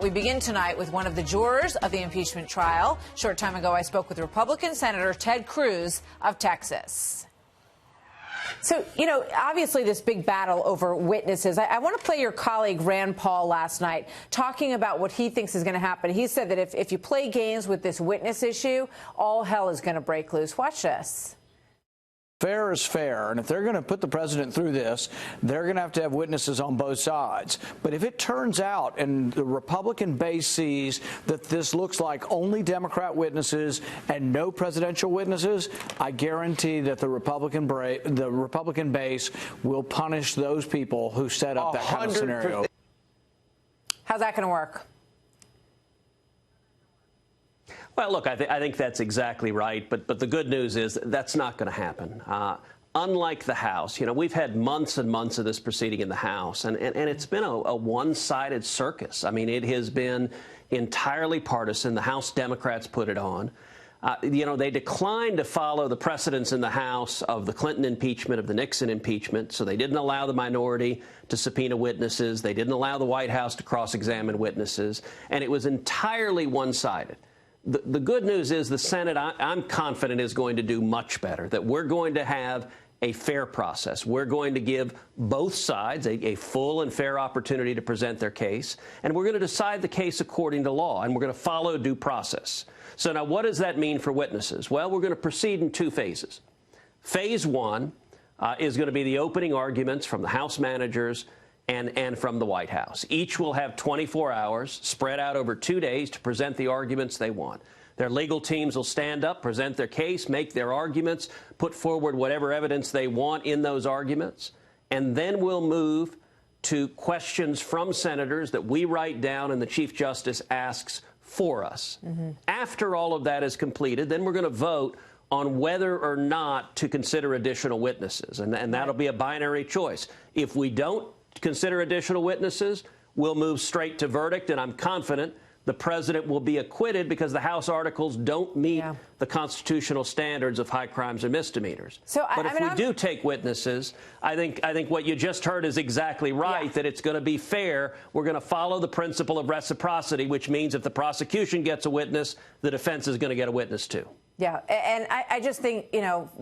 We begin tonight with one of the jurors of the impeachment trial. A short time ago, I spoke with Republican Senator Ted Cruz of Texas. So, obviously this big battle over witnesses. I want to play your colleague Rand Paul last night talking about what he thinks is going to happen. He said that if you play games with this witness issue, all hell is going to break loose. Watch this. Fair is fair, and if they're going to put the president through this, they're going to have witnesses on both sides. But if it turns out and the Republican base sees that this looks like only Democrat witnesses and no presidential witnesses, I guarantee that the Republican base will punish those people who set up that kind of scenario. How's that going to work? Well, look, I think that's exactly right. But the good news is that's not going to happen. Unlike the House, we've had months and months of this proceeding in the House, and it's been a one-sided circus. I mean, it has been entirely partisan. The House Democrats put it on. They declined to follow the precedents in the House of the Clinton impeachment, of the Nixon impeachment. So they didn't allow the minority to subpoena witnesses. They didn't allow the White House to cross-examine witnesses. And it was entirely one-sided. The good news is the Senate, I'm confident, is going to do much better, that we're going to have a fair process. We're going to give both sides a full and fair opportunity to present their case, and we're going to decide the case according to law, and we're going to follow due process. So now what does that mean for witnesses? Well, we're going to proceed in two phases. Phase one is going to be the opening arguments from the House managers and from the White House. Each will have 24 hours spread out over 2 days to present the arguments they want. Their legal teams will stand up, present their case, make their arguments, put forward whatever evidence they want in those arguments, and then we'll move to questions from senators that we write down and the Chief Justice asks for us. Mm-hmm. After all of that is completed, then we're going to vote on whether or not to consider additional witnesses, and that'll be a binary choice. If we don't consider additional witnesses, we'll move straight to verdict, and I'm confident the president will be acquitted because the House articles don't meet the constitutional standards of high crimes and misdemeanors. But if we do take witnesses, I think what you just heard is exactly right, that it's going to be fair. We're going to follow the principle of reciprocity, which means if the prosecution gets a witness, the defense is going to get a witness too. Yeah, and I just think,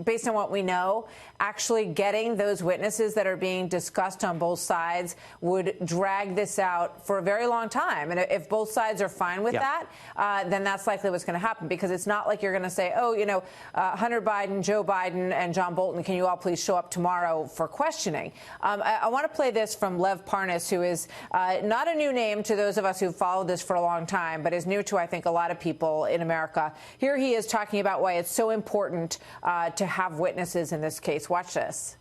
based on what we know, actually getting those witnesses that are being discussed on both sides would drag this out for a very long time. And if both sides are fine with that, then that's likely what's going to happen, because it's not like you're going to say, Hunter Biden, Joe Biden, and John Bolton, can you all please show up tomorrow for questioning? I want to play this from Lev Parnas, who is not a new name to those of us who've followed this for a long time, but is new to, I think, a lot of people in America. Here he is talking about why it's so important to have witnesses in this case. Watch this.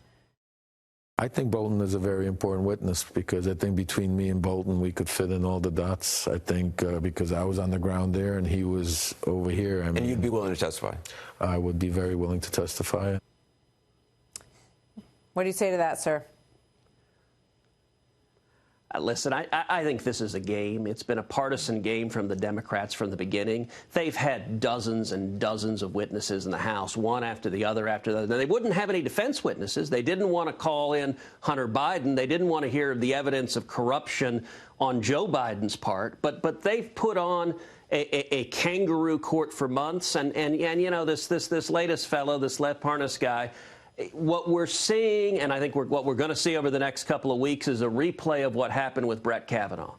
I think Bolton is a very important witness, because I think between me and Bolton, we could fit in all the dots. I think because I was on the ground there and he was over here. I mean, and you'd be willing to testify? I would be very willing to testify. What do you say to that, sir? Listen, I think this is a game. It's been a partisan game from the Democrats from the beginning. They've had dozens and dozens of witnesses in the House, one after the other after the other. Now, they wouldn't have any defense witnesses. They didn't want to call in Hunter Biden. They didn't want to hear the evidence of corruption on Joe Biden's part. But they've put on a kangaroo court for months. And this latest fellow, this Lev Parnas guy, what we're seeing, and I think what we're going to see over the next couple of weeks, is a replay of what happened with Brett Kavanaugh,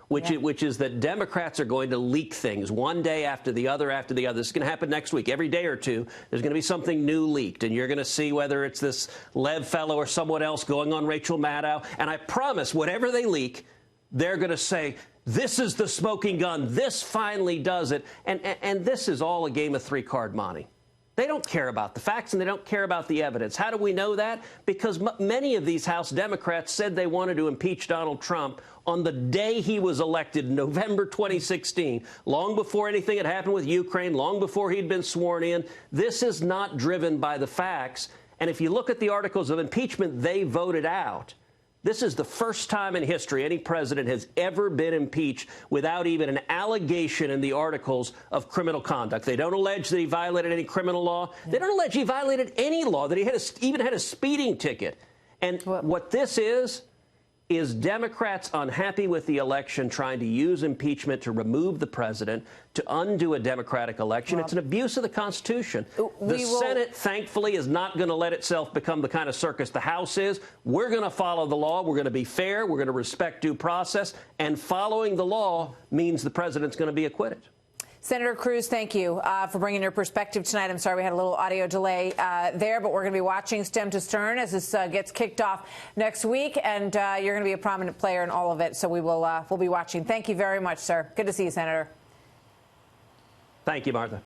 which is that Democrats are going to leak things one day after the other after the other. This is going to happen next week. Every day or two, there's going to be something new leaked, and you're going to see whether it's this Lev fellow or someone else going on Rachel Maddow. And I promise, whatever they leak, they're going to say, this is the smoking gun. This finally does it. And this is all a game of three-card monte. They don't care about the facts, and they don't care about the evidence. How do we know that? Because many of these House Democrats said they wanted to impeach Donald Trump on the day he was elected in November 2016, long before anything had happened with Ukraine, long before he'd been sworn in. This is not driven by the facts. And if you look at the articles of impeachment they voted out, this is the first time in history any president has ever been impeached without even an allegation in the articles of criminal conduct. They don't allege that he violated any criminal law. They don't allege he violated any law, that he even had a speeding ticket. And what this is is Democrats unhappy with the election, trying to use impeachment to remove the president, to undo a democratic election. It's an abuse of the Constitution. The Senate, thankfully, is not going to let itself become the kind of circus the House is. We're going to follow the law. We're going to be fair. We're going to respect due process. And following the law means the president's going to be acquitted. Senator Cruz, thank you for bringing your perspective tonight. I'm sorry we had a little audio delay there, but we're going to be watching Stem to Stern as this gets kicked off next week, and you're going to be a prominent player in all of it, so we'll be watching. Thank you very much, sir. Good to see you, Senator. Thank you, Martha.